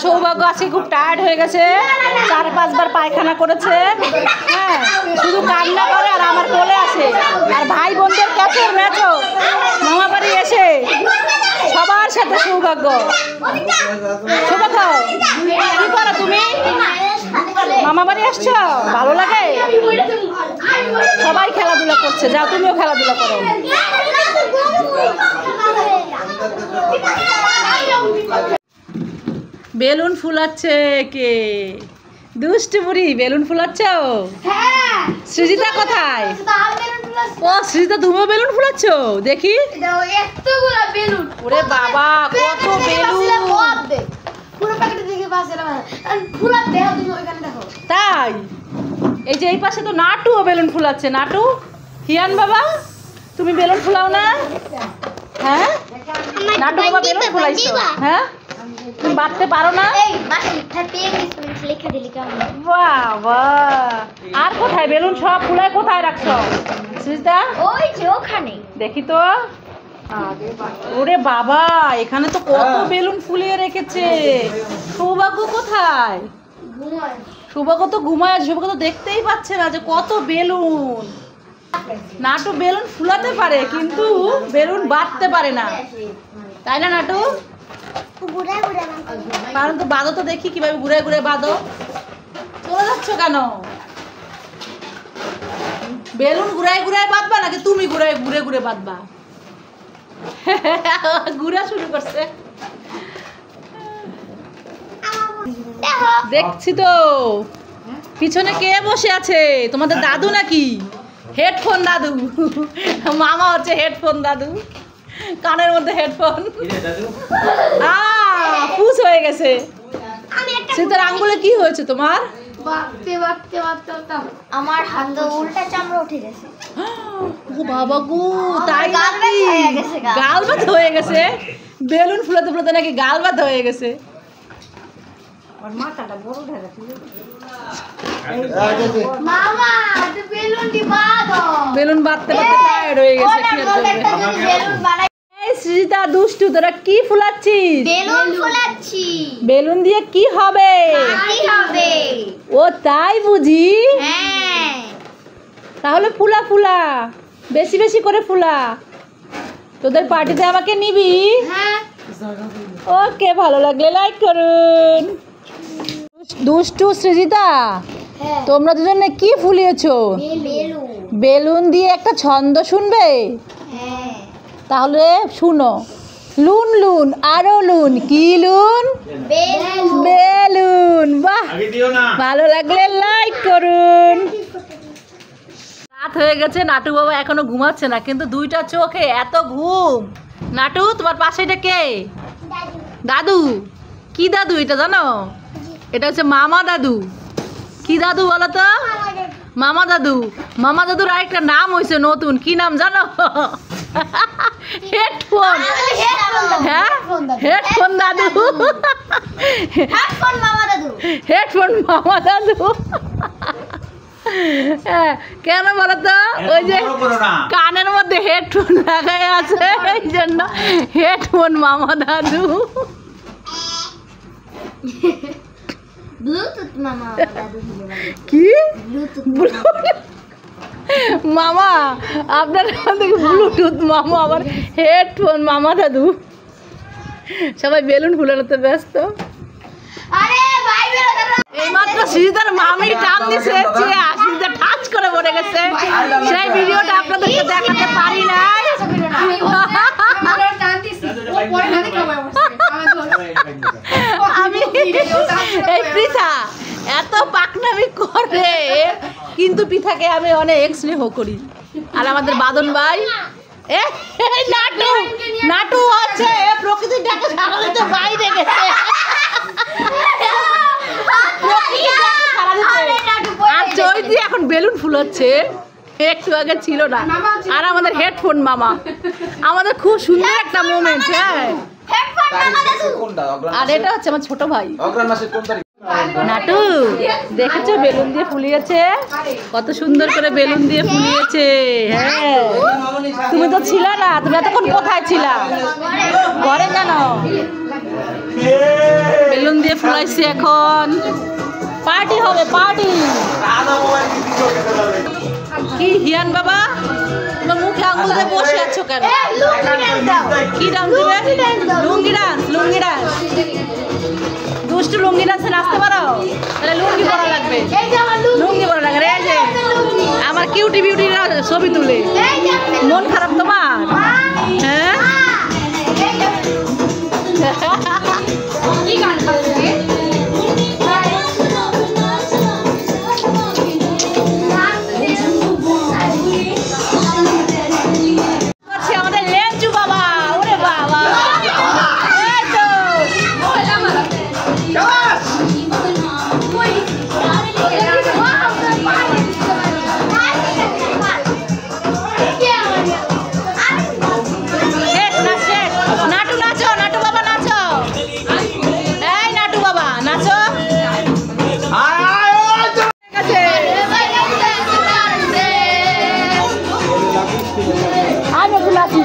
সৌভাগ্য আজকে খুব টায়ার্ড হয়ে গেছে, 4-5 বার পায়খানা করেছে। হ্যাঁ, শুধু কান্না করে আর আমার কোলে আসে। আর ভাই বোনদের ক্যাচর ম্যাচও মামা বাড়ি এসে সবার সাথে সৌভাগ্য। সৌভাগ্য কি করো তুমি? মামা বাড়ি আসছো, ভালো লাগে? সবাই খেলাধুলা করছে, যাও তুমিও খেলাধুলা করো। বেলুন ফুলাচ্ছে কে? দুষ্টু বুড়ি বেলুন ফুলাচ্ছ? সৃজিতা কোথায়? ও সৃজিতা, তুমিও বেলুন ফুলাচ্ছ? দেখি। ওরে বাবা, কত বেলুন! তাই? এই যে এই পাশে তো নাটুও বেলুন ফুলাচ্ছে। নাটু, হিয়ান বাবা, তুমি বেলুন ফুলাও না? হ্যাঁ, নাটু বাবা বেলুন ফুলাইছো? হ্যাঁ, তুমি বাঁধতে পারো না? বাবা, আর কোথায় বেলুন? সব ফুলায় কোথায় রাখছো সৃজিতা? ওই যে ওখানে। দেখি তো। ওরে বাবা, এখানে তো কত বেলুন ফুলিয়ে রেখেছে। সৌভাগ্য কোথায়? সৌভাগ্য তো ঘুমায় আছে, সৌভাগ্য তো দেখতেই পাচ্ছে না যে কত বেলুন। নাটু বেলুন ফুলাতে পারে কিন্তু বেলুন বাঁধতে পারে না, তাই না নাটু? কারণ তো বাঁধো তো, দেখি কিভাবে ঘুরে ঘুরে বাঁধো। চলে যাচ্ছ কেন? বেলুন ঘুরায় ঘুরায় বাঁধবা নাকি তুমি ঘুরে ঘুরে ঘুরে বাঁধবা? ঘুরা শুরু করছে, দেখছি তো। পিছনে কে বসে আছে? তোমাদের দাদু নাকি? হেডফোন দাদু। মামা হচ্ছে হেডফোন দাদু, কানের মধ্যে হেডফোন। পুষ হয়ে গেছে। সেটার আঙ্গুলে কি হয়েছে তোমার? আমার হাত উল্টা চামড়া উঠে গেছে। ও বাবা গো, তাই নাকি? গাল বাত হয়ে গেছে। বেলুন ফুলাতে ফুলাতে নাকি গাল বাত হয়ে গেছে। বেলুন বাঁধতে বাঁধতে টায়ার্ড হয়ে গেছে। সৃজিতা দুষ্টু, তোরা কি ফুলাচ্ছিস? বেলুন ফুলাচ্ছি। বেলুন দিয়ে কি হবে? ও তাই বুঝি? হ্যাঁ। তাহলে ফুলা ফুলা, বেশি বেশি করে ফুলা। তোদের পার্টিতে আমাকে নিবি? হ্যাঁ। ওকে, ভালো লাগলে লাইক করুন। দুষ্টু সৃজিতা, তোমরা দুজনে কি ফুলিয়েছো? বেলুন দিয়ে একটা ছন্দ শুনবে? তাহলে শুনো। লুন লুন আরো লুন, কি লুন? বেলুন। বাহ, ভালো লাগলে লাইক করুন। রাত হয়ে গেছে, নাটু বাবা এখনো ঘুমাচ্ছে না, কিন্তু দুইটা চোখে এত ঘুম। নাটু, তোমার পাশে এটা কে? দাদু। কি দাদু এটা জানো? এটা হচ্ছে মামা দাদু। কি দাদু বলো তো? মামা দাদু। মামা দাদুর আরেকটা নাম হয়েছে নতুন, কি নাম জানো? হেডফোন। হ্যাঁ, হেডফোন দাদু। হেডফোন মামা দাদু। হেডফোন মামা দাদু। কেন বলো তো? ওই যে কানের মধ্যে হেডফোন লাগাই আছে, এই জন্য হেডফোন মামা দাদু। ব্লুটুথ মামা দাদু। কি মামা? আপনার ব্লুটুথ মামা, আবার হেডফোন মামা দাদু। সবাই বেলুন ফুলানোতে ব্যস্ত। এইমাত্র সৃজিতার মামি টান দিছে, সৃজিতা টাচ করে পড়ে গেছে। সেই ভিডিওটা আপনাদেরকে দেখাতে পারি নাই। আমি এই পৃথা এত পাকনামি করে, কিন্তু পৃথাকে আমি অনেক স্নেহ করি। আর আমাদের বাদন ভাই, নাটু নাটু আছে প্রকৃতির ডাকে সারা দিতে বাইরে গেছে। আর চৈতি এখন বেলুন ফুলাচ্ছে, একটু আগে ছিল না। আর আমাদের হেডফোন মামা, আমাদের খুব সুন্দর একটা মোমেন্ট। হ্যাঁ, আর এটা হচ্ছে আমার ছোট ভাই নাটু। দেখেছো বেলুন দিয়ে ফুলিয়েছে, কত সুন্দর করে বেলুন দিয়ে ফুলিয়েছে। হ্যাঁ, তুমি তো ছিলা না, তুমি এতক্ষণ কোথায় ছিলা? ঘরে কেন? বেলুন দিয়ে হয়েছে এখন পার্টি হবে পার্টি। কি হিয়ান বাবা তোমার মুখে আঙুল দিয়ে বসে আছো কেন? কি ডান্স দিবে? লুঙ্গি ডান্স। লুঙ্গি ডান্স দুষ্টু লুঙ্গি ডান্সে নাচতে পারো? তাহলে লুঙ্গি পরা লাগবে। লুঙ্গি পরা লাগবে। এই যে আমার কিউটি বিউটি ছবি তুলে মন খারাপ তোমার? হ্যাঁ আমাদের লেঞ্চু বাবা। ওরে বাবা এই তো শেষ না শেষ। নাটু নাচো, নাটু বাবা নাচো। এই নাটু বাবা নাচো। আমি একটু নাচি।